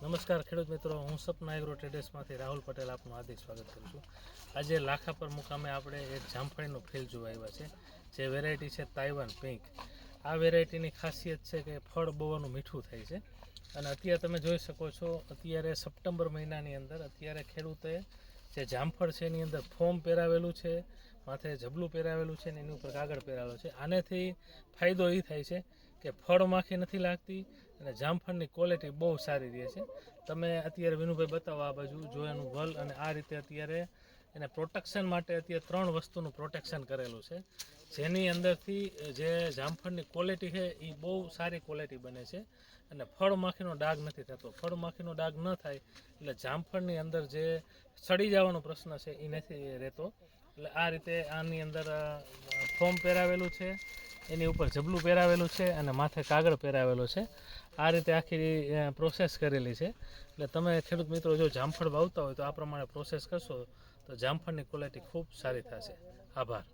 નમસ્કાર ખેડૂત મિત્રો, હું સપના એગ્રો ટ્રેડર્સમાંથી રાહુલ પટેલ આપનું હાર્દિક સ્વાગત કરું છું. આજે લાખાપર મુકામે આપણે એક જામફળીનું ફીલ જોવા આવ્યા છે. જે વેરાયટી છે તાઇવાન પિંક. આ વેરાયટીની ખાસિયત છે કે ફળ બહુનું મીઠું થાય છે. અને અત્યારે તમે જોઈ શકો છો, અત્યારે સપ્ટેમ્બર મહિનાની અંદર અત્યારે ખેડૂતે જે જામફળ છે એની અંદર ફોર્મ પહેરાવેલું છે, માથે જબલું પહેરાવેલું છે ને એની ઉપર કાગળ પહેરાવેલો છે. આનેથી ફાયદો એ થાય છે કે ફળ માખી નથી લાગતી અને જામફળની ક્વોલિટી બહુ સારી રહે છે. તમે અત્યારે વિનુભાઈ બતાવો આ બાજુ જો એનું વલ, અને આ રીતે અત્યારે એને પ્રોટેક્શન માટે અત્યારે 3 વસ્તુનું પ્રોટેક્શન કરેલું છે, જેની અંદરથી જે જામફળની ક્વોલિટી છે એ બહુ સારી ક્વોલિટી બને છે અને ફળ માખીનો ડાઘ નથી થતો. ફળ માખીનો ડાઘ ન થાય એટલે જામફળની અંદર જે સડી જવાનો પ્રશ્ન છે એ નથી રહેતો. એટલે આ રીતે આની અંદર ફોર્મ પહેરાવેલું છે, એની ઉપર જબલું પહેરાવેલું છે અને માથે કાગળ પહેરાવેલો છે. આ રીતે આખી પ્રોસેસ કરેલી છે. એટલે તમે ખેડૂત મિત્રો જો જામફળ વાવતા હોય તો આ પ્રમાણે પ્રોસેસ કરશો તો જામફળની ક્વોલિટી ખૂબ સારી થશે. આભાર.